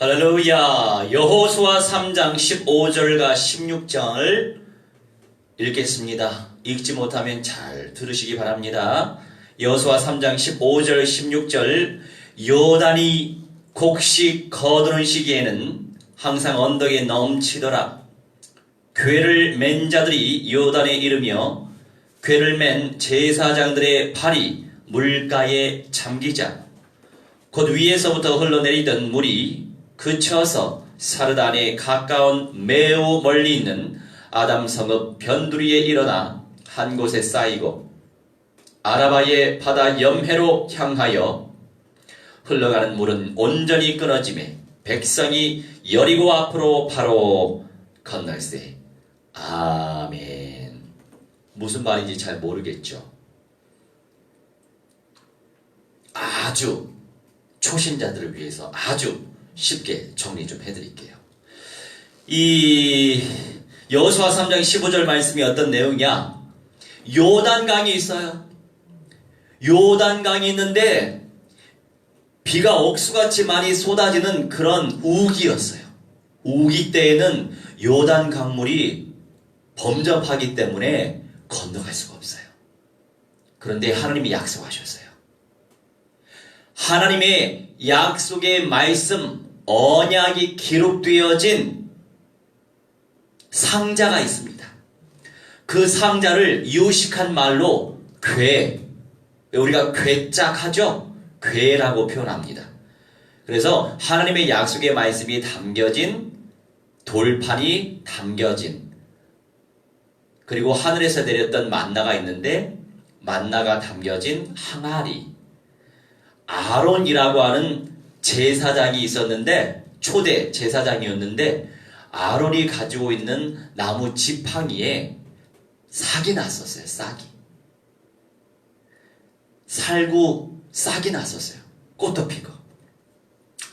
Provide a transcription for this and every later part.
할렐루야. 여호수아 3장 15절과 16장을 읽겠습니다. 읽지 못하면 잘 들으시기 바랍니다. 여호수아 3장 15절 16절 요단이 곡식 거두는 시기에는 항상 언덕에 넘치더라. 궤를 맨 자들이 요단에 이르며 궤를 맨 제사장들의 발이 물가에 잠기자 곧 위에서부터 흘러내리던 물이 그쳐서 사르단에 가까운 매우 멀리 있는 아담 성읍 변두리에 일어나 한 곳에 쌓이고 아라바의 바다 염해로 향하여 흘러가는 물은 온전히 끊어지매 백성이 여리고 앞으로 바로 건널세. 아멘. 무슨 말인지 잘 모르겠죠. 아주 초신자들을 위해서 아주 쉽게 정리 좀 해드릴게요. 이 여호수아 3장 15절 말씀이 어떤 내용이야? 요단강이 있어요. 요단강이 있는데 비가 옥수같이 많이 쏟아지는 그런 우기였어요. 우기 때에는 요단 강물이 범접하기 때문에 건너갈 수가 없어요. 그런데 하나님이 약속하셨어요. 하나님의 약속의 말씀, 언약이 기록되어진 상자가 있습니다. 그 상자를 이유식한 말로 궤, 우리가 궤짝하죠? 궤라고 표현합니다. 그래서 하나님의 약속의 말씀이 담겨진 돌판이 담겨진, 그리고 하늘에서 내렸던 만나가 있는데 만나가 담겨진 항아리, 아론이라고 하는 제사장이 있었는데, 초대 제사장이었는데 아론이 가지고 있는 나무 지팡이에 싹이 났었어요. 싹이. 살구 싹이 났었어요. 꽃도 피고.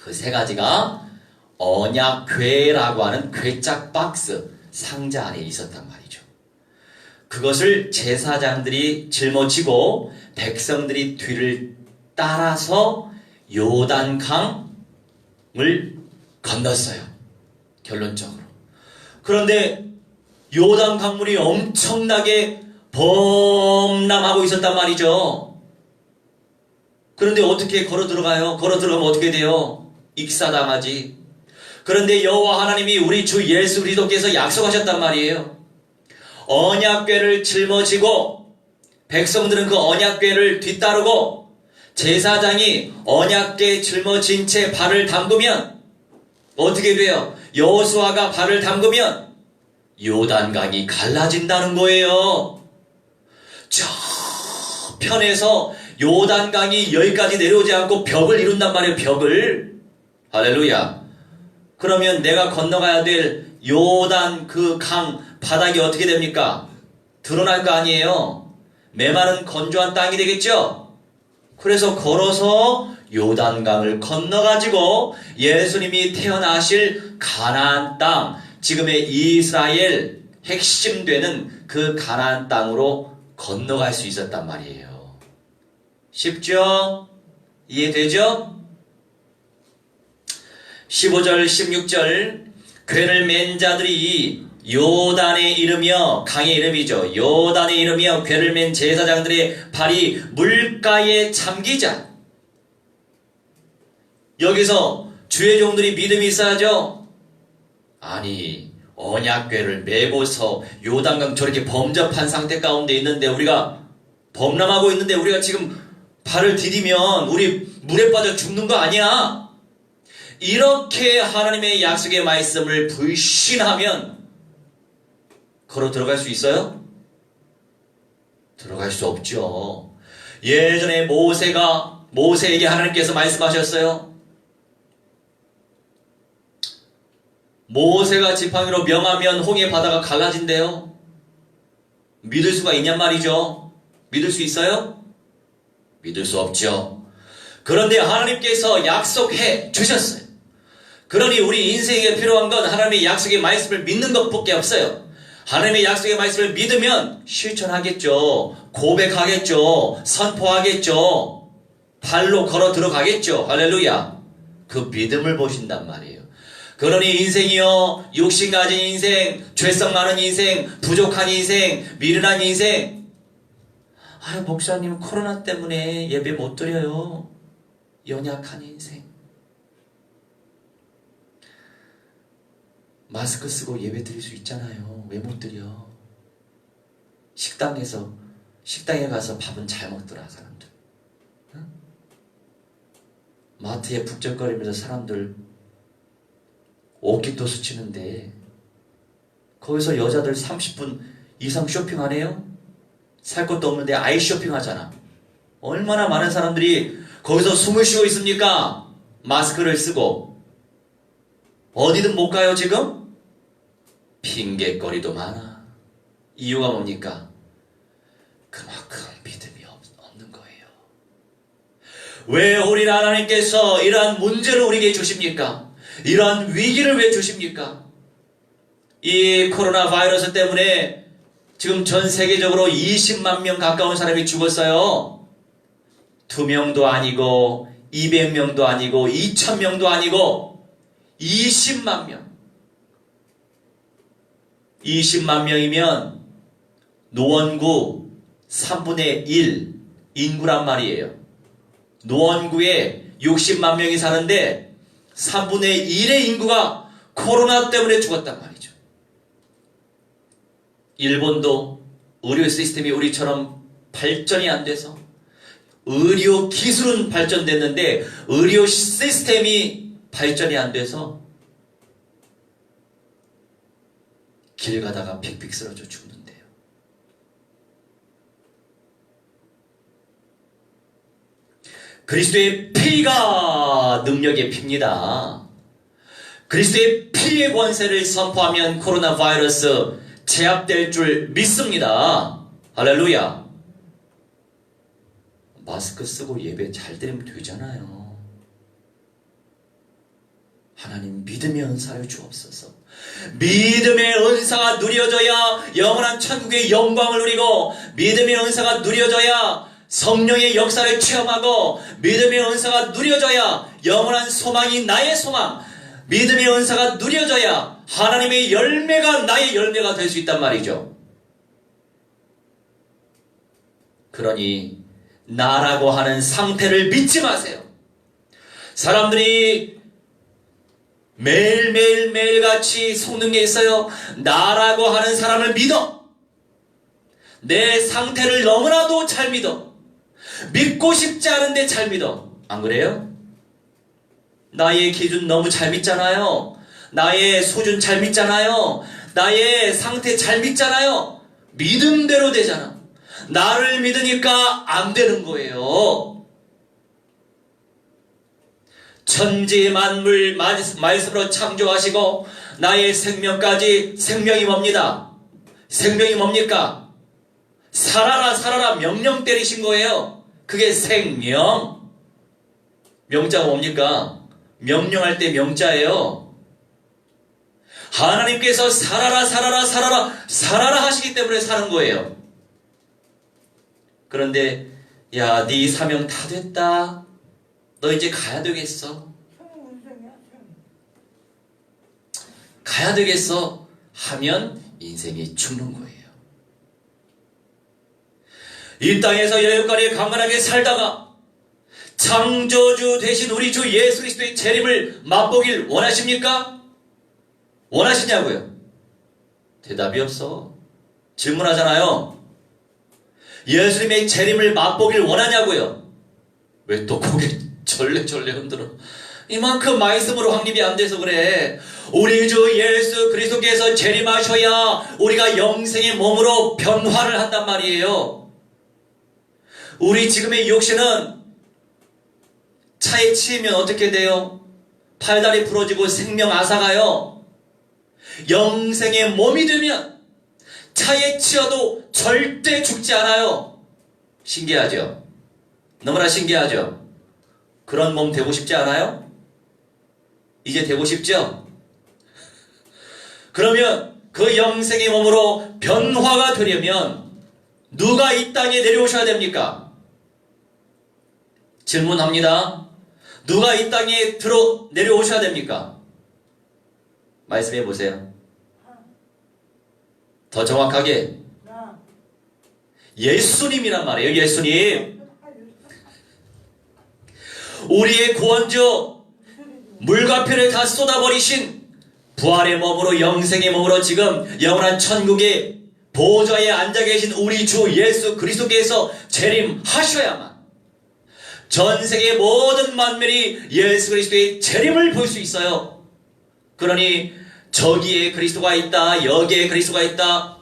그 세 가지가 언약궤라고 하는 궤짝 박스 상자 안에 있었단 말이죠. 그것을 제사장들이 짊어지고 백성들이 뒤를 따라서 요단강을 건넜어요. 결론적으로. 그런데 요단 강물이 엄청나게 범람하고 있었단 말이죠. 그런데 어떻게 걸어 들어가요? 걸어 들어가면 어떻게 돼요? 익사당하지. 그런데 여호와 하나님이 우리 주 예수 그리스도께서 약속하셨단 말이에요. 언약궤를 짊어지고 백성들은 그 언약궤를 뒤따르고 제사장이 언약궤 짊어진 채 발을 담그면 어떻게 돼요? 여호수아가 발을 담그면 요단강이 갈라진다는 거예요. 저 편에서 요단강이 여기까지 내려오지 않고 벽을 이룬단 말이에요. 벽을. 할렐루야. 그러면 내가 건너가야 될 요단 그 강 바닥이 어떻게 됩니까? 드러날 거 아니에요. 메마른 건조한 땅이 되겠죠? 그래서 걸어서 요단강을 건너가지고 예수님이 태어나실 가나안 땅, 지금의 이스라엘 핵심 되는 그 가나안 땅으로 건너갈 수 있었단 말이에요. 쉽죠? 이해되죠? 15절 16절 궤를 맨 자들이 요단에 이르며, 강의 이름이죠. 요단에 이르며 궤를 맨 제사장들의 발이 물가에 잠기자. 여기서 주의 종들이 믿음이 있어야죠. 아니, 언약궤를 메고서 요단강 저렇게 범접한 상태 가운데 있는데, 우리가 범람하고 있는데 우리가 지금 발을 디디면 우리 물에 빠져 죽는 거 아니야? 이렇게 하나님의 약속의 말씀을 불신하면 걸어 들어갈 수 있어요? 들어갈 수 없죠. 예전에 모세에게 하나님께서 말씀하셨어요. 모세가 지팡이로 명하면 홍해 바다가 갈라진대요. 믿을 수가 있냔 말이죠. 믿을 수 있어요? 믿을 수 없죠. 그런데 하나님께서 약속해 주셨어요. 그러니 우리 인생에 필요한 건 하나님의 약속의 말씀을 믿는 것밖에 없어요. 하나님의 약속의 말씀을 믿으면 실천하겠죠. 고백하겠죠. 선포하겠죠. 발로 걸어 들어가겠죠. 할렐루야. 그 믿음을 보신단 말이에요. 그러니 인생이요, 육신 가진 인생, 죄성 많은 인생, 부족한 인생, 미련한 인생. 아유, 목사님 코로나 때문에 예배 못 드려요. 연약한 인생. 마스크 쓰고 예배 드릴 수 있잖아요. 왜 못 드려? 식당에 가서 밥은 잘 먹더라, 사람들. 응? 마트에 북적거리면서 사람들 옷깃도 스치는데 거기서 여자들 30분 이상 쇼핑 안 해요? 살 것도 없는데 아이 쇼핑 하잖아. 얼마나 많은 사람들이 거기서 숨을 쉬고 있습니까? 마스크를 쓰고. 어디든 못 가요, 지금? 핑계거리도 많아. 이유가 뭡니까? 그만큼 믿음이 없는 거예요. 왜 우리 하나님께서 이러한 문제를 우리에게 주십니까? 이러한 위기를 왜 주십니까? 이 코로나 바이러스 때문에 지금 전 세계적으로 20만 명 가까운 사람이 죽었어요. 2명도 아니고 200명도 아니고 2,000명도 아니고 20만 명. 20만 명이면 노원구 3분의 1 인구란 말이에요. 노원구에 60만 명이 사는데 3분의 1의 인구가 코로나 때문에 죽었단 말이죠. 일본도 의료 시스템이 우리처럼 발전이 안 돼서 의료 기술은 발전됐는데 의료 시스템이 발전이 안 돼서 길 가다가 픽픽 쓰러져 죽는데요. 그리스도의 피가 능력의 피입니다. 그리스도의 피의 권세를 선포하면 코로나 바이러스 제압될 줄 믿습니다. 할렐루야. 마스크 쓰고 예배 잘 드리면 되잖아요. 하나님 믿음의 은사를 주옵소서. 믿음의 은사가 누려져야 영원한 천국의 영광을 누리고, 믿음의 은사가 누려져야 성령의 역사를 체험하고, 믿음의 은사가 누려져야 영원한 소망이 나의 소망, 믿음의 은사가 누려져야 하나님의 열매가 나의 열매가 될 수 있단 말이죠. 그러니 나라고 하는 상태를 믿지 마세요. 사람들이 매일같이 속는 게 있어요. 나라고 하는 사람을 믿어. 내 상태를 너무나도 잘 믿어. 믿고 싶지 않은데 잘 믿어. 안 그래요? 나의 기준 너무 잘 믿잖아요. 나의 수준 잘 믿잖아요. 나의 상태 잘 믿잖아요. 믿음대로 되잖아. 나를 믿으니까 안 되는 거예요. 천지 만물 말씀으로 창조하시고 나의 생명까지, 생명이 뭡니다? 생명이 뭡니까? 살아라 살아라 명령 때리신 거예요. 그게 생명. 명자가 뭡니까? 명령할 때 명자예요. 하나님께서 살아라 살아라 살아라 살아라 하시기 때문에 사는 거예요. 그런데 야, 네 사명 다 됐다. 너 이제 가야 되겠어. 가야 되겠어 하면 인생이 죽는 거예요. 이 땅에서 여태까지 강건하게 살다가 창조주 되신 우리 주 예수 그리스도의 재림을 맛보길 원하십니까? 원하시냐고요? 대답이 없어. 질문하잖아요. 예수님의 재림을 맛보길 원하냐고요? 왜 또 고개 절레절레 흔들어? 이만큼 말씀으로 확립이 안 돼서 그래. 우리 주 예수 그리스도께서 재림하셔야 우리가 영생의 몸으로 변화를 한단 말이에요. 우리 지금의 육신은 차에 치이면 어떻게 돼요? 팔다리 부러지고 생명 앗아가요. 영생의 몸이 되면 차에 치여도 절대 죽지 않아요. 신기하죠? 너무나 신기하죠? 그런 몸 되고 싶지 않아요? 이제 되고 싶죠? 그러면 그 영생의 몸으로 변화가 되려면 누가 이 땅에 내려오셔야 됩니까? 질문합니다. 누가 이 땅에 내려오셔야 됩니까? 말씀해 보세요. 더 정확하게 예수님이란 말이에요. 예수님. 우리의 구원주 물과 피를 다 쏟아버리신 부활의 몸으로 영생의 몸으로 지금 영원한 천국의 보좌에 앉아 계신 우리 주 예수 그리스도께서 재림하셔야만 전 세계 모든 만민이 예수 그리스도의 재림을 볼 수 있어요. 그러니 저기에 그리스도가 있다, 여기에 그리스도가 있다,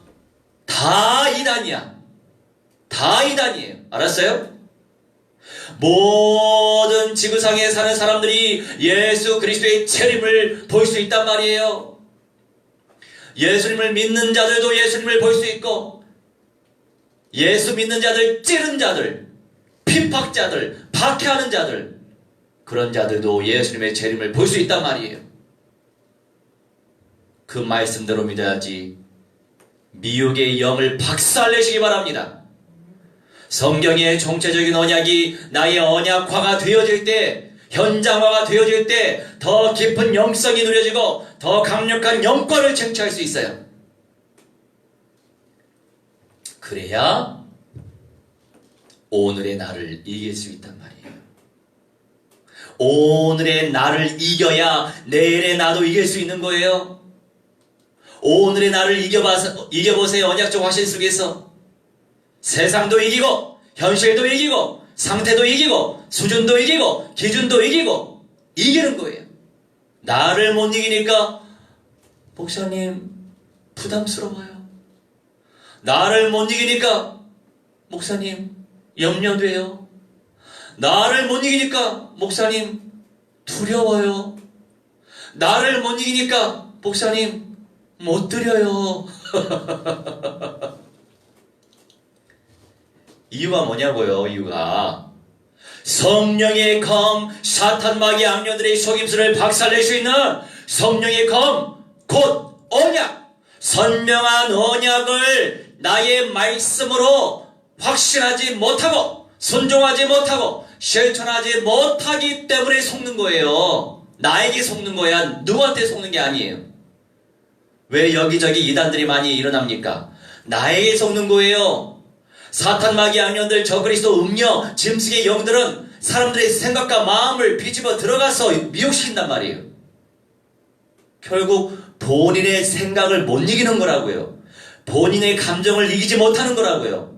다 이단이야. 다 이단이에요. 알았어요? 모든 지구상에 사는 사람들이 예수 그리스도의 재림을 볼 수 있단 말이에요. 예수님을 믿는 자들도 예수님을 볼 수 있고, 예수 믿는 자들, 찌른 자들, 핍박자들, 박해하는 자들, 그런 자들도 예수님의 재림을 볼 수 있단 말이에요. 그 말씀대로 믿어야지 미혹의 영을 박살내시기 바랍니다. 성경의 총체적인 언약이 나의 언약화가 되어질 때, 현장화가 되어질 때 더 깊은 영성이 누려지고 더 강력한 영권을 쟁취할 수 있어요. 그래야 오늘의 나를 이길 수 있단 말이에요. 오늘의 나를 이겨야 내일의 나도 이길 수 있는 거예요. 오늘의 나를 이겨보세요. 언약적 화신 속에서 세상도 이기고 현실도 이기고 상태도 이기고 수준도 이기고 기준도 이기고 이기는 거예요. 나를 못 이기니까 목사님 부담스러워요. 나를 못 이기니까 목사님 염려돼요. 나를 못 이기니까 목사님 두려워요. 나를 못 이기니까 목사님 못 드려요. 이유가 뭐냐고요. 이유가 성령의 검, 사탄 마귀 악녀들의 속임수를 박살낼 수 있는 성령의 검, 곧 언약, 선명한 언약을 나의 말씀으로 확신하지 못하고 순종하지 못하고 실천하지 못하기 때문에 속는 거예요. 나에게 속는 거야. 누구한테 속는 게 아니에요. 왜 여기저기 이단들이 많이 일어납니까? 나에게 속는 거예요. 사탄 마귀 악령들 저그리스도 음녀 짐승의 영들은 사람들의 생각과 마음을 비집어 들어가서 미혹시킨단 말이에요. 결국 본인의 생각을 못 이기는 거라고요. 본인의 감정을 이기지 못하는 거라고요.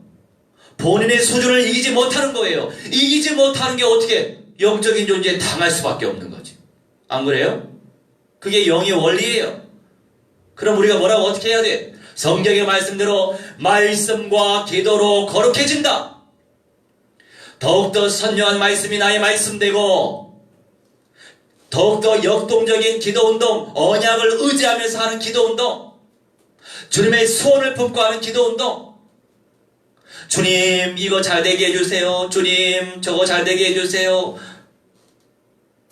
본인의 수준을 이기지 못하는 거예요. 이기지 못하는 게 어떻게 영적인 존재에 당할 수밖에 없는 거지. 안 그래요? 그게 영의 원리예요. 그럼 우리가 뭐라고 어떻게 해야 돼? 성경의 말씀대로 말씀과 기도로 거룩해진다. 더욱더 선명한 말씀이 나의 말씀 되고 더욱더 역동적인 기도운동, 언약을 의지하면서 하는 기도운동, 주님의 소원을 품고 하는 기도운동, 주님 이거 잘되게 해주세요. 주님 저거 잘되게 해주세요.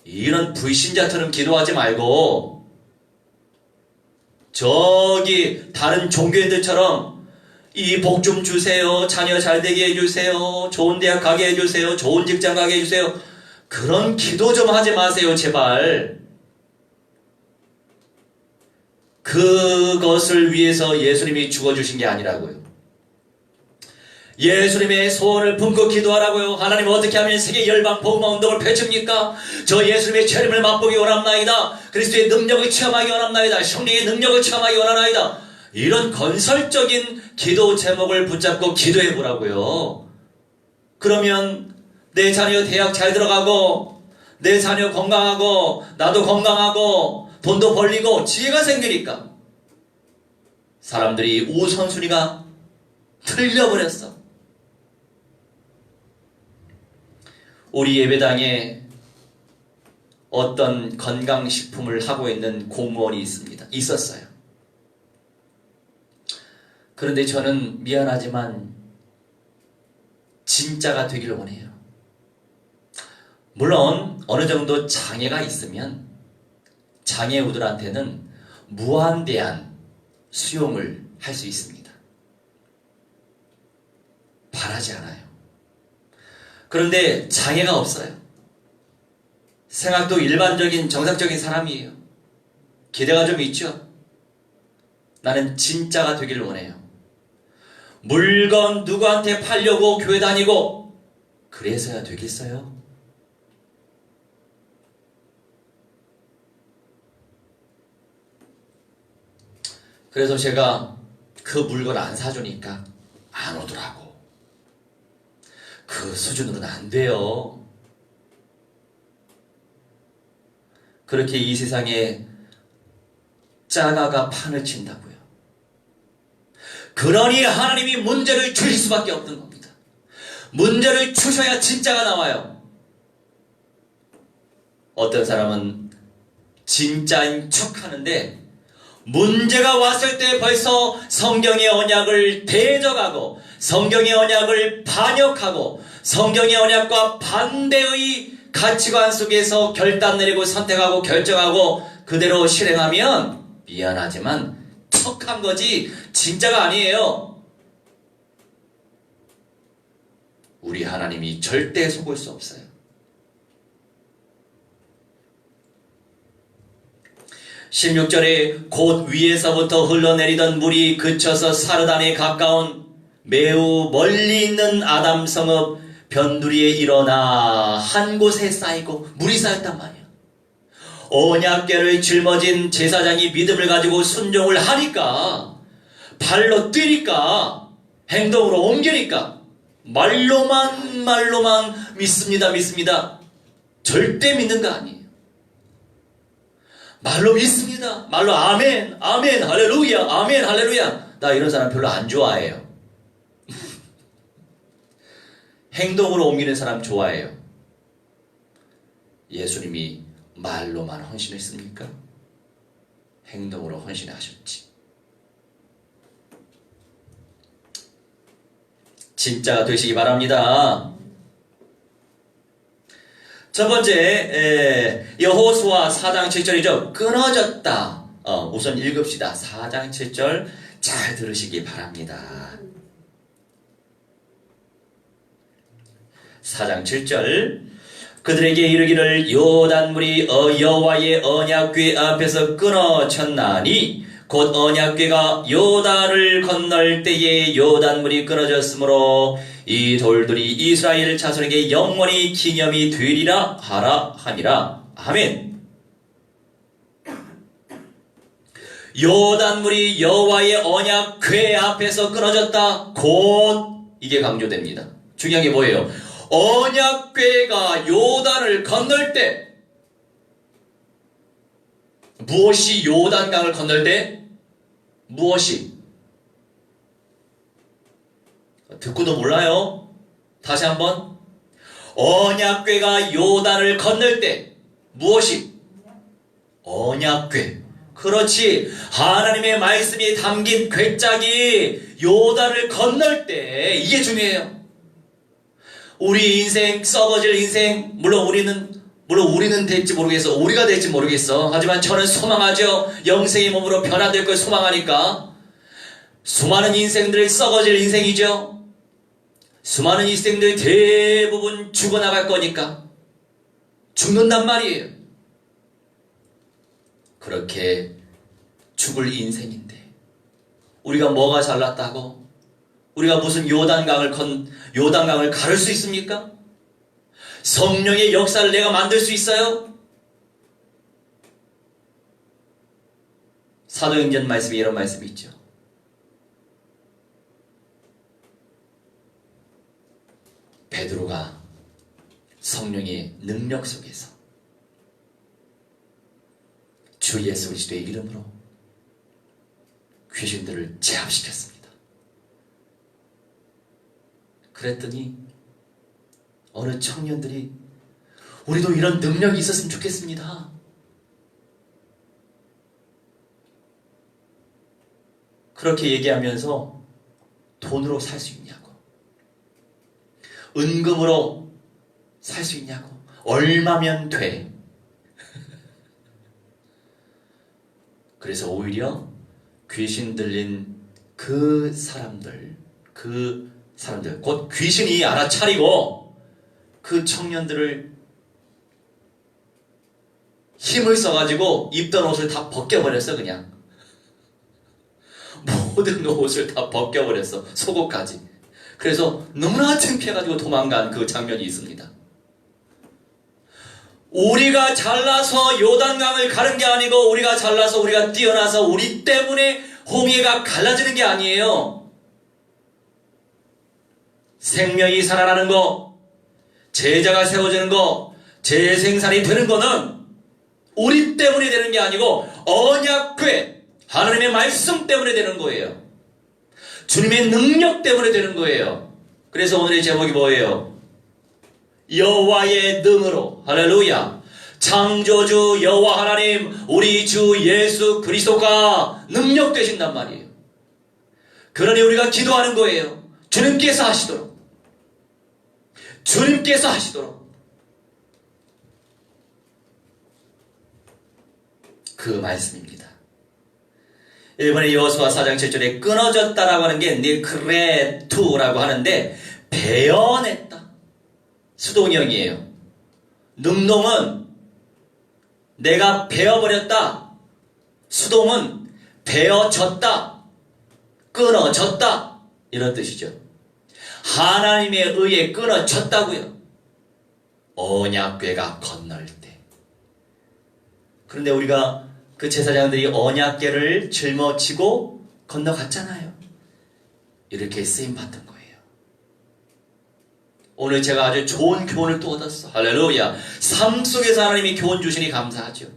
이런 불신자처럼 기도하지 말고 저기 다른 종교인들처럼 이 복 좀 주세요. 자녀 잘되게 해주세요. 좋은 대학 가게 해주세요. 좋은 직장 가게 해주세요. 그런 기도 좀 하지 마세요. 제발. 그것을 위해서 예수님이 죽어주신 게 아니라고요. 예수님의 소원을 품고 기도하라고요. 하나님 어떻게 하면 세계 열방 복음화 운동을 펼칩니까? 저 예수님의 재림을 맛보기 원합나이다. 그리스도의 능력을 체험하기 원합나이다. 성령의 능력을 체험하기 원하나이다. 이런 건설적인 기도 제목을 붙잡고 기도해 보라고요. 그러면 내 자녀 대학 잘 들어가고 내 자녀 건강하고 나도 건강하고 돈도 벌리고 지혜가 생기니까 사람들이 우선순위가 틀려버렸어. 우리 예배당에 어떤 건강식품을 하고 있는 공무원이 있었어요. 그런데 저는 미안하지만 진짜가 되길 원해요. 물론 어느 정도 장애가 있으면 장애우들한테는 무한대한 수용을 할 수 있습니다. 바라지 않아요. 그런데 장애가 없어요. 생각도 일반적인 정상적인 사람이에요. 기대가 좀 있죠? 나는 진짜가 되길 원해요. 물건 누구한테 팔려고 교회 다니고 그래서야 되겠어요? 그래서 제가 그 물건 안 사주니까 안 오더라고. 그 수준으로는 안 돼요. 그렇게 이 세상에 짜가가 판을 친다고요. 그러니 하나님이 문제를 주실 수밖에 없는 겁니다. 문제를 주셔야 진짜가 나와요. 어떤 사람은 진짜인 척 하는데 문제가 왔을 때 벌써 성경의 언약을 대적하고 성경의 언약을 반역하고 성경의 언약과 반대의 가치관 속에서 결단 내리고 선택하고 결정하고 그대로 실행하면 미안하지만 척한 거지 진짜가 아니에요. 우리 하나님이 절대 속을 수 없어요. 16절에 곧 위에서부터 흘러내리던 물이 그쳐서 사르단에 가까운 매우 멀리 있는 아담 성읍 변두리에 일어나 한 곳에 쌓이고 물이 쌓였단 말이야. 언약궤를 짊어진 제사장이 믿음을 가지고 순종을 하니까 발로 뛰니까 행동으로 옮기니까 말로만 믿습니다. 절대 믿는 거 아니에요. 말로 믿습니다. 말로 아멘 할렐루야 아멘 할렐루야. 나 이런 사람 별로 안 좋아해요. 행동으로 옮기는 사람 좋아해요. 예수님이 말로만 헌신했습니까? 행동으로 헌신하셨지. 진짜가 되시기 바랍니다. 첫 번째, 여호수아 4장 7절이죠. 끊어졌다. 우선 읽읍시다. 4장 7절 잘 들으시기 바랍니다. 4장 7절 그들에게 이르기를 요단물이 여호와의 언약궤 앞에서 끊어졌나니 곧 언약궤가 요단을 건널 때에 요단물이 끊어졌으므로 이 돌들이 이스라엘 자손에게 영원히 기념이 되리라 하라 함이라. 아멘. 요단물이 여호와의 언약궤 앞에서 끊어졌다. 곧 이게 강조됩니다. 중요한 게 뭐예요? 언약궤가 요단을 건널 때 무엇이 요단강을 건널 때? 무엇이? 듣고도 몰라요? 다시 한번. 언약궤가 요단을 건널 때 무엇이? 언약궤. 그렇지. 하나님의 말씀이 담긴 궤짝이 요단을 건널 때 이게 중요해요. 우리 인생, 썩어질 인생, 물론 우리는 될지 모르겠어. 우리가 될지 모르겠어. 하지만 저는 소망하죠. 영생의 몸으로 변화될 걸 소망하니까. 수많은 인생들이 썩어질 인생이죠. 수많은 인생들이 대부분 죽어나갈 거니까. 죽는단 말이에요. 그렇게 죽을 인생인데 우리가 뭐가 잘났다고? 우리가 무슨 요단강을 가를 수 있습니까? 성령의 역사를 내가 만들 수 있어요? 사도행전 말씀에 이런 말씀이 있죠. 베드로가 성령의 능력 속에서 주 예수 그리스도의 이름으로 귀신들을 제압시켰습니다. 그랬더니 어느 청년들이 우리도 이런 능력이 있었으면 좋겠습니다. 그렇게 얘기하면서 돈으로 살 수 있냐고, 은금으로 살 수 있냐고, 얼마면 돼? 그래서 오히려 귀신 들린 그 사람들, 곧 귀신이 알아차리고 그 청년들을 힘을 써가지고 입던 옷을 다 벗겨버렸어. 그냥 모든 옷을 다 벗겨버렸어. 속옷까지. 그래서 너무나 창피해가지고 도망간 그 장면이 있습니다. 우리가 잘나서 요단강을 가른 게 아니고, 우리가 잘나서 우리가 뛰어나서 우리 때문에 홍해가 갈라지는 게 아니에요. 생명이 살아나는 거, 제자가 세워지는 거, 재생산이 되는 거는 우리 때문에 되는 게 아니고 언약궤, 하나님의 말씀 때문에 되는 거예요. 주님의 능력 때문에 되는 거예요. 그래서 오늘의 제목이 뭐예요? 여호와의 능으로. 할렐루야. 창조주 여호와 하나님, 우리 주 예수 그리스도가 능력 되신단 말이에요. 그러니 우리가 기도하는 거예요. 주님께서 하시도록. 주님께서 하시도록. 그 말씀입니다. 일본의 여호수아 4장 7절에 끊어졌다라고 하는 게 니크레투라고 하는데, 베어냈다. 수동형이에요. 능동은 내가 베어버렸다. 수동은 베어졌다. 끊어졌다. 이런 뜻이죠. 하나님에 의해 끊어졌다고요. 언약궤가 건널 때. 그런데 우리가 그 제사장들이 언약궤를 짊어지고 건너갔잖아요. 이렇게 쓰임받던 거예요. 오늘 제가 아주 좋은 교훈을 또 얻었어. 할렐루야. 삶 속에서 하나님이 교훈 주시니 감사하죠.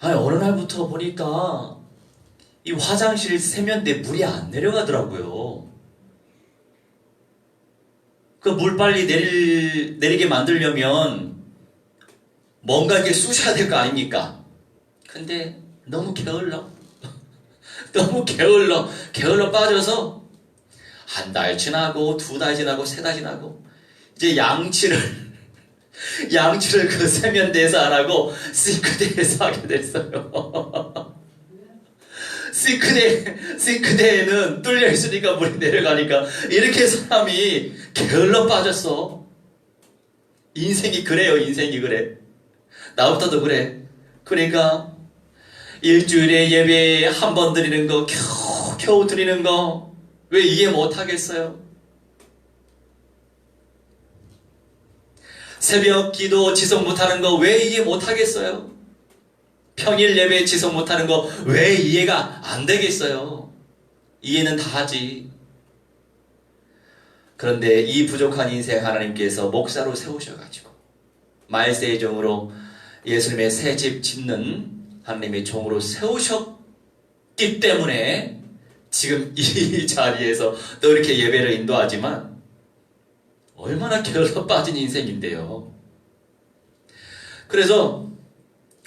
아니, 어느 날부터 보니까 이 화장실 세면대 물이 안 내려가더라고요. 그 물 빨리 내리게 만들려면 뭔가 이렇게 쑤셔야 될 거 아닙니까? 근데 너무 게을러. 너무 게을러 빠져서 한 달 지나고, 2달 지나고, 3달 지나고, 이제 양치를 그 세면대에서 안 하고 싱크대에서 하게 됐어요. 싱크대에는 뚫려 있으니까 물이 내려가니까 이렇게 사람이 게을러 빠졌어. 인생이 그래요. 인생이 그래. 나부터도 그래. 그러니까 일주일에 예배 한 번 드리는 거, 겨우 드리는 거, 왜 이해 못하겠어요? 새벽 기도 지속 못하는 거 왜 이해 못하겠어요? 평일 예배 지속 못하는 거 왜 이해가 안 되겠어요? 이해는 다 하지. 그런데 이 부족한 인생 하나님께서 목사로 세우셔가지고 말세의 종으로 예수님의 새 집 짓는 하나님의 종으로 세우셨기 때문에 지금 이 자리에서 또 이렇게 예배를 인도하지만 얼마나 게을러 빠진 인생인데요. 그래서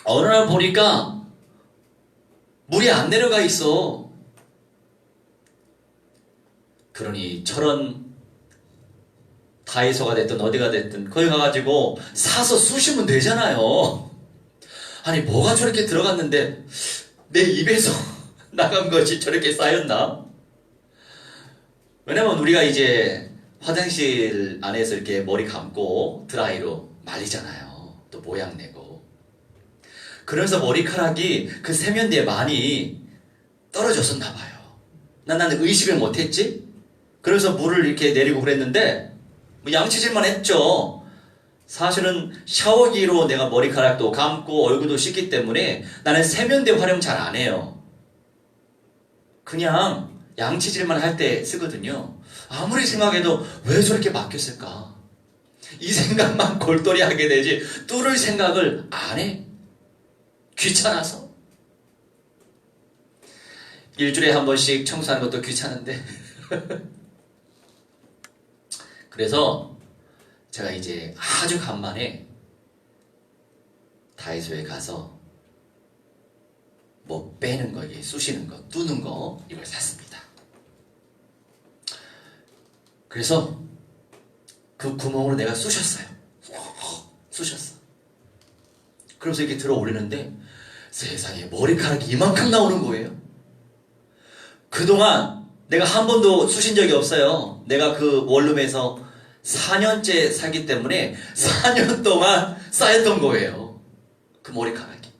어느 날 보니까 물이 안 내려가 있어. 그러니 저런 다이소가 됐든 어디가 됐든 거기 가가지고 사서 쑤시면 되잖아요. 아니, 뭐가 저렇게 들어갔는데 내 입에서 나간 것이 저렇게 쌓였나? 왜냐면 우리가 이제 화장실 안에서 이렇게 머리 감고 드라이로 말리잖아요. 또 모양 내고. 그러면서 머리카락이 그 세면대에 많이 떨어졌었나 봐요. 나는 의식을 못했지? 그래서 물을 이렇게 내리고 그랬는데 뭐 양치질만 했죠. 사실은 샤워기로 내가 머리카락도 감고 얼굴도 씻기 때문에 나는 세면대 활용 잘 안 해요. 그냥 양치질만 할 때 쓰거든요. 아무리 생각해도 왜 저렇게 막혔을까? 이 생각만 골똘히 하게 되지 뚫을 생각을 안 해. 귀찮아서. 일주일에 한 번씩 청소하는 것도 귀찮은데. 그래서 제가 이제 아주 간만에 다이소에 가서 뭐 빼는 거, 쑤시는 거, 뚜는 거 이걸 샀습니다. 그래서 그 구멍으로 내가 쑤셨어요. 쑤셨어. 그래서 이렇게 들어 올리는데 세상에 머리카락이 이만큼 나오는 거예요. 그동안 내가 한 번도 쑤신 적이 없어요. 내가 그 원룸에서 4년째 살기 때문에 4년 동안 쌓였던 거예요. 그 머리카락이.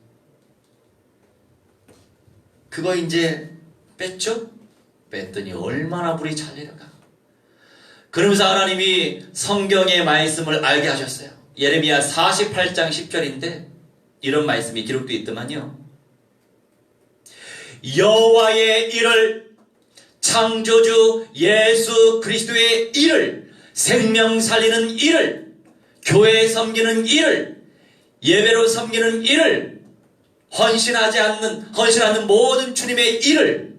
그거 이제 뺐죠? 뺐더니 얼마나 불이 잘 내려가. 그러면서 하나님이 성경의 말씀을 알게 하셨어요. 예레미야 48장 10절인데 이런 말씀이 기록되어 있더만요. 여호와의 일을, 창조주 예수 그리스도의 일을, 생명 살리는 일을, 교회 섬기는 일을, 예배로 섬기는 일을, 헌신하는 모든 주님의 일을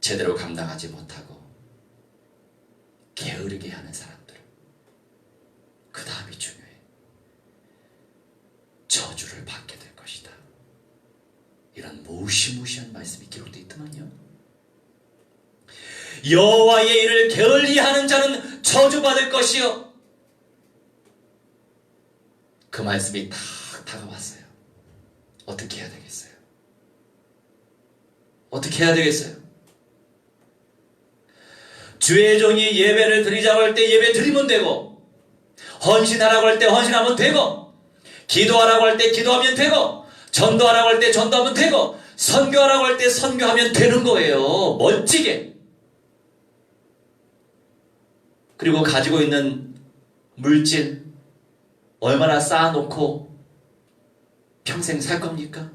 제대로 감당하지 못하고 게으르게 하는 사람들, 그 다음이 중요해. 저주를 받게 될 것이다. 이런 무시무시한 말씀이 기록되어 있더만요. 여호와의 일을 게을리 하는 자는 저주받을 것이요. 그 말씀이 딱 다가왔어요. 어떻게 해야 되겠어요? 어떻게 해야 되겠어요? 주의 종이 예배를 드리자고 할 때 예배 드리면 되고, 헌신하라고 할 때 헌신하면 되고, 기도하라고 할 때 기도하면 되고, 전도하라고 할 때 전도하면 되고, 선교하라고 할 때 선교하면 되는 거예요. 멋지게. 그리고 가지고 있는 물질 얼마나 쌓아놓고 평생 살 겁니까?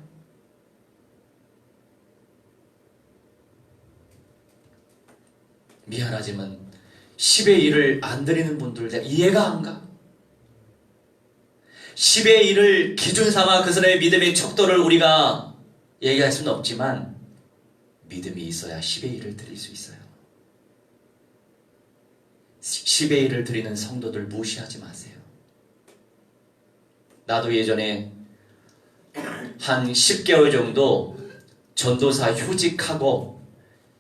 미안하지만 10의 1을 안 드리는 분들 이해가 안 가. 10의 1을 기준 삼아 그 사람의 믿음의 척도를 우리가 얘기할 수는 없지만 믿음이 있어야 10의 1을 드릴 수 있어요. 10의 1을 드리는 성도들 무시하지 마세요. 나도 예전에 한 10개월 정도 전도사 휴직하고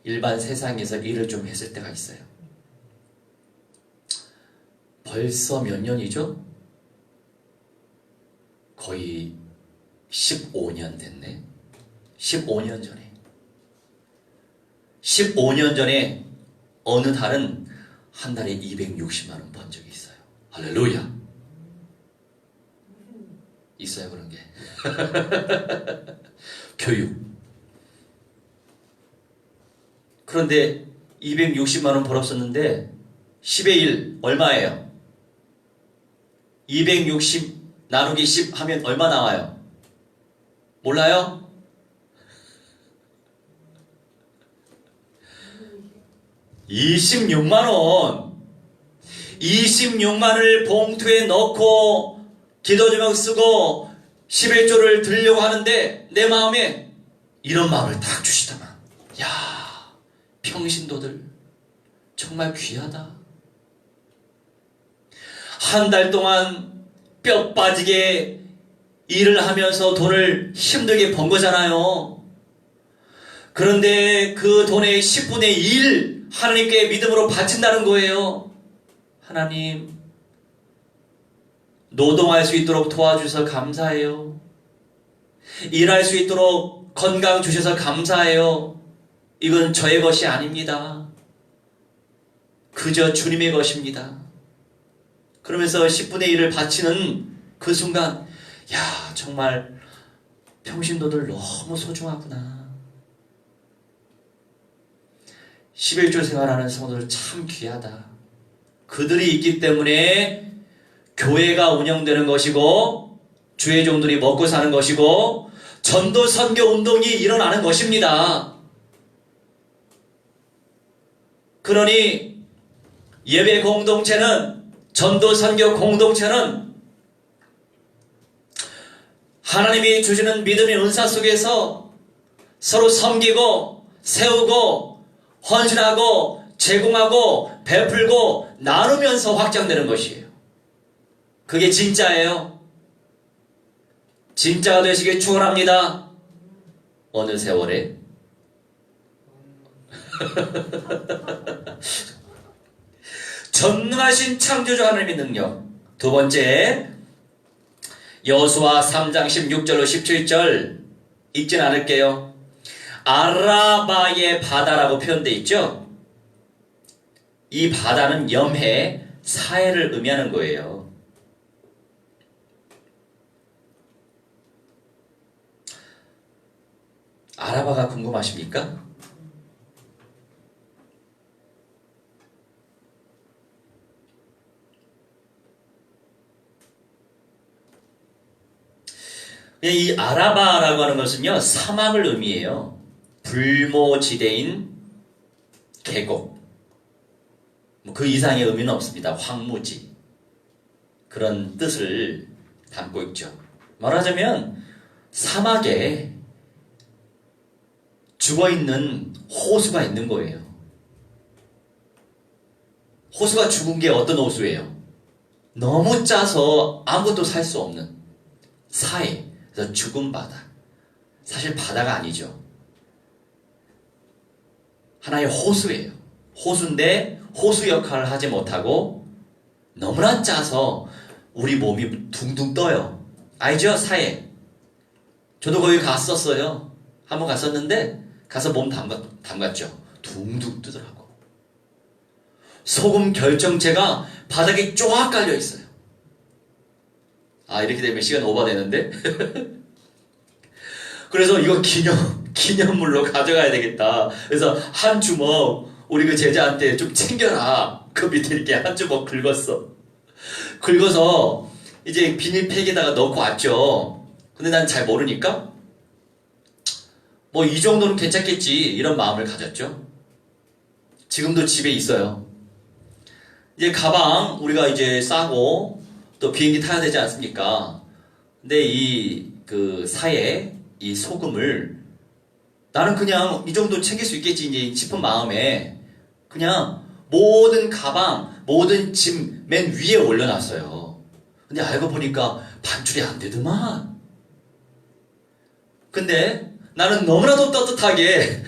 일반 세상에서 일을 좀 했을 때가 있어요. 벌써 몇 년이죠? 거의 15년 됐네. 15년 전에 15년 전에 어느 달은 한 달에 260만 원 번 적이 있어요. 할렐루야. 있어요 그런 게. 교육. 그런데 260만 원 벌었었는데 10의 1 얼마예요? 260 나누기 10 하면 얼마 나와요? 몰라요? (26만 원) 26만을 봉투에 넣고 기도제목 쓰고 11조를 드리려고 하는데 내 마음에 이런 마음을 딱 주시더만. 야, 평신도들 정말 귀하다. 한 달 동안 뼈 빠지게 일을 하면서 돈을 힘들게 번 거잖아요. 그런데 그 돈의 10분의 1 하나님께 믿음으로 바친다는 거예요. 하나님, 노동할 수 있도록 도와주셔서 감사해요. 일할 수 있도록 건강 주셔서 감사해요. 이건 저의 것이 아닙니다. 그저 주님의 것입니다. 그러면서 10분의 1을 바치는 그 순간, 야, 정말 평신도들 너무 소중하구나. 11조 생활하는 성도들 참 귀하다. 그들이 있기 때문에 교회가 운영되는 것이고 주의 종들이 먹고 사는 것이고 전도 선교 운동이 일어나는 것입니다. 그러니 예배 공동체는, 전도 선교 공동체는 하나님이 주시는 믿음의 은사 속에서 서로 섬기고 세우고 헌신하고 제공하고 베풀고 나누면서 확장되는 것이에요. 그게 진짜예요. 진짜가 되시길 축원합니다. 어느 세월에 전능하신 창조주 하나님의 능력. 두 번째, 여호수아 3장 16절로 17절 읽진 않을게요. 아라바의 바다라고 표현되어 있죠. 이 바다는 염해, 사해를 의미하는 거예요. 아라바가 궁금하십니까? 이 아라바라고 하는 것은요, 사막을 의미해요. 불모지대인 계곡. 그 이상의 의미는 없습니다. 황무지. 그런 뜻을 담고 있죠. 말하자면 사막에 죽어있는 호수가 있는 거예요. 호수가 죽은 게 어떤 호수예요? 너무 짜서 아무것도 살 수 없는 사해. 그래서 죽은 바다. 사실 바다가 아니죠. 하나의 호수예요. 호수인데 호수 역할을 하지 못하고 너무나 짜서 우리 몸이 둥둥 떠요. 알죠? 사해. 저도 거기 갔었어요. 한번 갔었는데 가서 몸 담갔죠. 둥둥 뜨더라고. 소금 결정체가 바닥에 쫙 깔려 있어요. 아, 이렇게 되면 시간 오버되는데? 그래서 이거 기념물로 가져가야 되겠다. 그래서 한 주먹 우리 그 제자한테 좀 챙겨라. 그 밑에 이렇게 한 주먹 긁었어. 긁어서 이제 비닐팩에다가 넣고 왔죠. 근데 난 잘 모르니까 뭐 이 정도는 괜찮겠지 이런 마음을 가졌죠. 지금도 집에 있어요. 이제 가방 우리가 이제 싸고 또 비행기 타야 되지 않습니까? 근데 이 그 사이에 이 소금을 나는 그냥 이 정도 챙길 수 있겠지 이제 싶은 마음에 그냥 모든 가방, 모든 짐 맨 위에 올려놨어요. 근데 알고 보니까 반출이 안 되더만. 근데 나는 너무나도 떳떳하게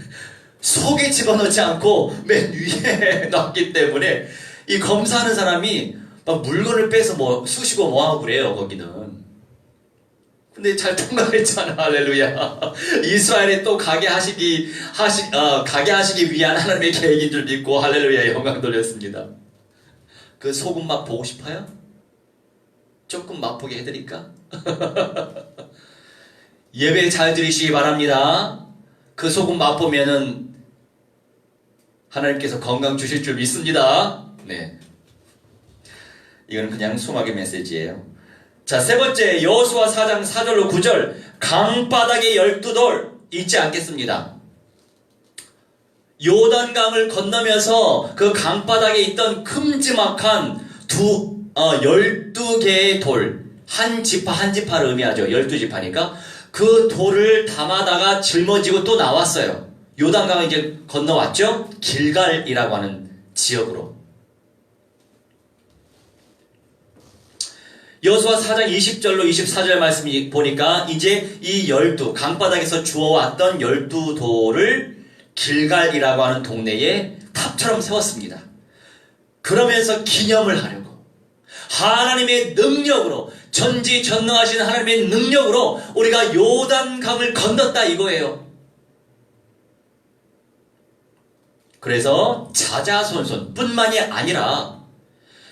속에 집어넣지 않고 맨 위에 놨기 때문에 이 검사하는 사람이 막 물건을 빼서 뭐 쑤시고 뭐하고 그래요, 거기는. 근데 잘 통과했잖아, 할렐루야. 이스라엘에 또 가게 하시기 위한 하나님의 계획인 줄 믿고, 할렐루야, 영광 돌렸습니다. 그 소금 맛 보고 싶어요? 조금 맛보게 해드릴까? 예배 잘 드리시기 바랍니다. 그 소금 맛보면은 하나님께서 건강 주실 줄 믿습니다. 네. 이건 그냥 소막의 메시지예요. 자, 세 번째, 여호수아 4장 4절로 9절, 강바닥의 12돌 잊지 않겠습니다. 요단강을 건너면서 그 강바닥에 있던 큼지막한 12개의 돌, 한 지파 한 지파를 의미하죠. 12지파니까 그 돌을 담아다가 짊어지고 또 나왔어요. 요단강을 이제 건너왔죠. 길갈이라고 하는 지역으로. 여호수아 4장 20절로 24절 말씀이 보니까 이제 이 12 강바닥에서 주워왔던 12돌을 길갈이라고 하는 동네에 탑처럼 세웠습니다. 그러면서 기념을 하려고 하나님의 능력으로 전지전능하신 하나님의 능력으로 우리가 요단강을 건넜다 이거예요. 그래서 자자손손 뿐만이 아니라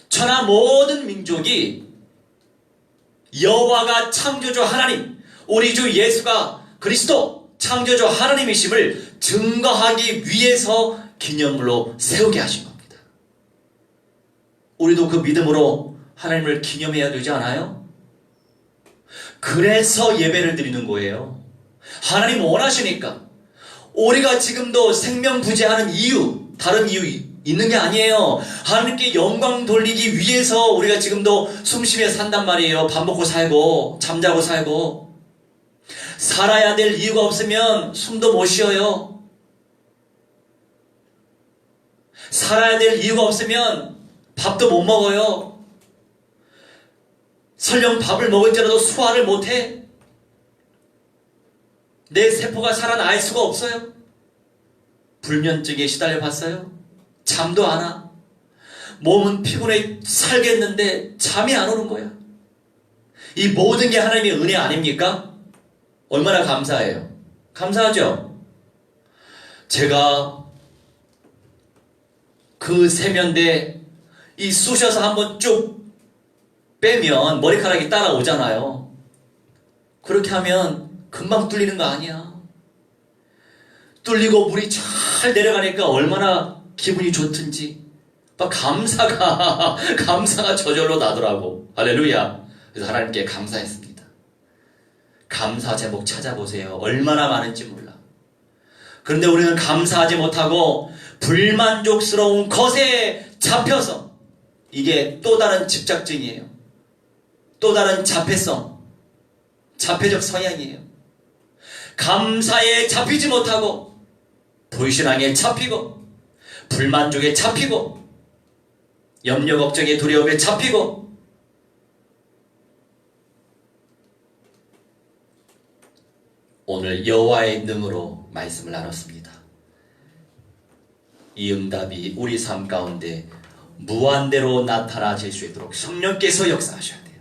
천하 모든 민족이 여호와가 창조주 하나님, 우리 주 예수가 그리스도 창조주 하나님이심을 증거하기 위해서 기념물로 세우게 하신 겁니다. 우리도 그 믿음으로 하나님을 기념해야 되지 않아요? 그래서 예배를 드리는 거예요. 하나님 원하시니까. 우리가 지금도 생명부재하는 이유, 다른 이유 있는 게 아니에요. 하나님께 영광 돌리기 위해서 우리가 지금도 숨쉬며 산단 말이에요. 밥 먹고 살고 잠자고 살고. 살아야 될 이유가 없으면 숨도 못 쉬어요. 살아야 될 이유가 없으면 밥도 못 먹어요. 설령 밥을 먹을지라도 소화를 못해. 내 세포가 살아날 수가 없어요. 불면증에 시달려 봤어요? 잠도 안 와. 몸은 피곤해 살겠는데 잠이 안 오는 거야. 이 모든 게 하나님의 은혜 아닙니까? 얼마나 감사해요. 감사하죠? 제가 그 세면대 이 쑤셔서 한번 쭉 빼면 머리카락이 따라오잖아요. 그렇게 하면 금방 뚫리는 거 아니야. 뚫리고 물이 잘 내려가니까 얼마나 기분이 좋든지 막 감사가 저절로 나더라고. 할렐루야. 그래서 하나님께 감사했습니다. 감사 제목 찾아보세요. 얼마나 많은지 몰라. 그런데 우리는 감사하지 못하고 불만족스러운 것에 잡혀서, 이게 또 다른 집착증이에요. 또 다른 자폐성, 자폐적 성향이에요. 감사에 잡히지 못하고 불신앙에 잡히고 불만족에 잡히고 염려 걱정에 두려움에 잡히고, 오늘 여호와의 능으로 말씀을 나눴습니다. 이 응답이 우리 삶 가운데 무한대로 나타나질 수 있도록 성령께서 역사하셔야 돼요.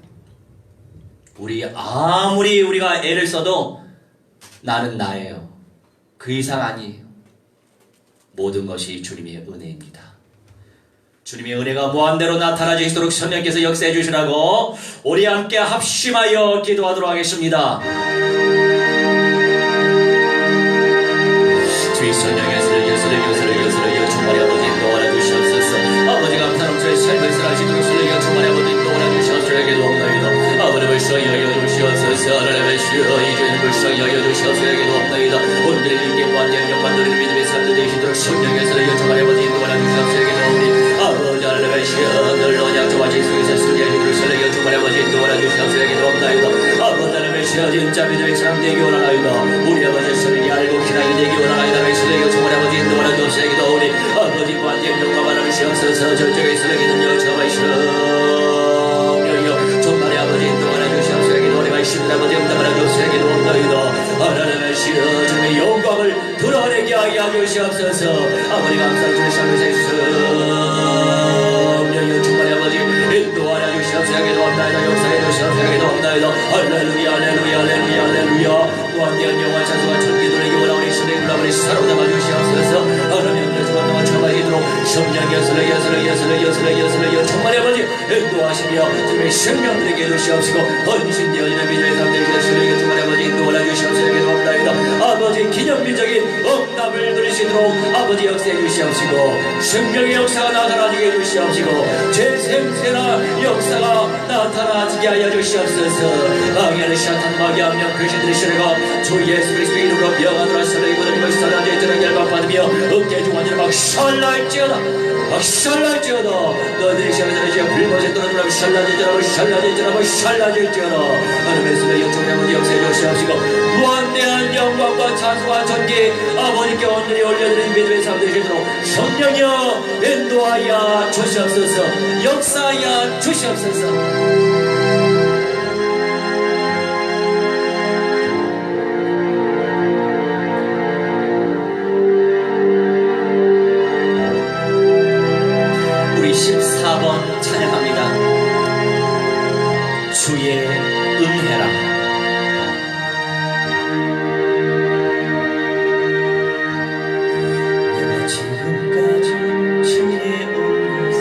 아무리 우리가 애를 써도 나는 나예요. 그 이상 아니에요. 모든 것이 주님의 은혜입니다. 주님의 은혜가 무한대로 나타나질 수 있도록 성령께서 역사해 주시라고 우리 함께 합심하여 기도하도록 하겠습니다. 주의 성령의 슬기여 주말에 아버지 인도하여 주시옵소서. 아버지 감사함으로 삶을 살아시도록 슬기여 주말에 아버지 인도하여 주시옵소서. 기도합니다. 아버지 벌써 여여 주시옵소서. 하나님의 시여 이주인 벌써 여여 주시옵소서. 기도합니다. 오늘의 인계 완전 영광 누리는 믿음의 삶들 되시도록 성령의 슬기여 주말에 아버지 인도하여 주시옵소서. 기도합니다. 아버지 하나님의 시여 늘 언약 저와 지속에서 슬기여 슬기여 주말에 아버지 인도하여 주시옵소서. 기도합니다. 아버지 하나님의 시여 진짜 믿음의 삶 되기 원하나이다. 우리 아버지 슬기 알고 기나이 되기 원하나이다. 슬기여 주말에 아버지 인도하여 주시옵소서. 기도하오니 아버지 완전 영광 받으시옵소서. 저쪽에 슬기는 여호와이시여 주말에 아버지 인도하여 주시옵소서. 기도하오니 말씀을 아버지 응답하여 주시옵소서. 기도합니다. 하나님의 시여 주님의 영광을 드러내게 하여 주시옵소서. 아버지 감사를 주시옵소서. 주말에 아버지 인도하여 주시옵소서. 기도합니다. 역사해 주시옵소서. 기도합니다. 할렐루야 할렐루야 할렐루야 할렐루야. 무한대한 영화 찬송과 천기 돌리기 원하오니 신의 불러버리 사로 담아 주시옵소서. 하나님 그래서 나와 참아지도록 성령이여 슬기여 정말의 아버지 인도하시며 주님의 생명들에게 해주시옵시고 헌신되어지는 믿음의 삶들에게 슬기여 주말의 아버지 인도하여 주시옵소서. 기도합니다. 아버지 기념비적인 응답을 누리시도록 아버지 역사해 주시옵시고 생명의 역사가 나타나지게 해주시옵시고 제 생세나 역사가 나타나지게 하여 주시옵소서. 악의 샤탄 마귀 악령 귀신들의 시내가 주 예수 그리스도의 이름으로 명하노라. 살아있고 이것이 살아나지 있도록 열방받으며 어깨 중환자를 박살날지어다 박살날지어다. 너희들이 시험에서 지어 불못에 떨어지라 박살날지어다. 하나님의 수의 영적인 아버지 역사에 주시옵시고 무한대한 영광과 찬송과 전기 아버지께 온전히 올려드리는 믿음의 삶 되시도록 성령이여 인도하여 주시옵소서. 역사하여 주시옵소서. 우리 14번 찬양합니다. 주의 은혜라. 지금까지 지내온 것은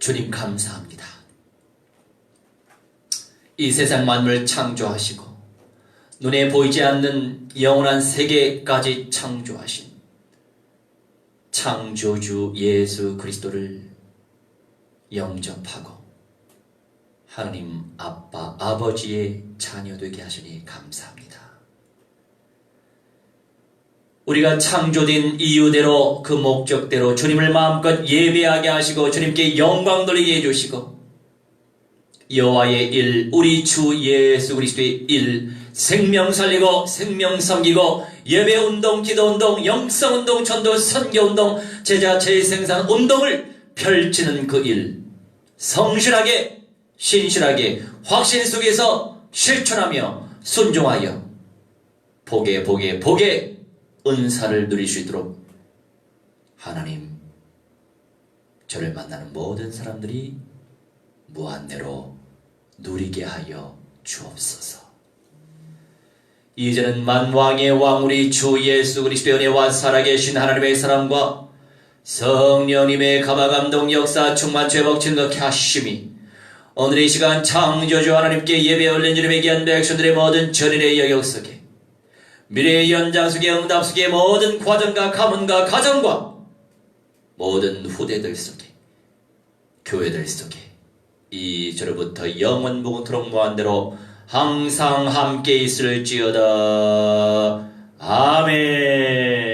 주님 감사합니다. 이 세상 만물을 창조하시고 눈에 보이지 않는 영원한 세계까지 창조하신 창조주 예수 그리스도를 영접하고 하나님 아빠 아버지의 자녀 되게 하시니 감사합니다. 우리가 창조된 이유대로 그 목적대로 주님을 마음껏 예배하게 하시고 주님께 영광 돌리게 해주시고 여호와의 일, 우리 주 예수 그리스도의 일, 생명 살리고 생명 섬기고 예배운동, 기도운동, 영성운동, 전도, 선교운동, 제자 재생산 운동을 펼치는 그 일 성실하게 신실하게 확신 속에서 실천하며 순종하여 복에 은사를 누릴 수 있도록 하나님 저를 만나는 모든 사람들이 무한대로 누리게 하여 주옵소서. 이제는 만왕의 왕 우리 주 예수 그리스도의 은혜와 살아계신 하나님의 사랑과 성령님의 감화감동 역사 충만 죄복 증거케 하심이 오늘 이 시간 창조주 하나님께 예배 올린 주님의 귀한 백성들의 모든 전일의 영역 속에 미래의 연장 속에 응답 속에 모든 과정과 가문과 가정과 모든 후대들 속에 교회들 속에 이제로부터 영원무궁토록 무한대로 항상 함께 있을지어다. 아멘.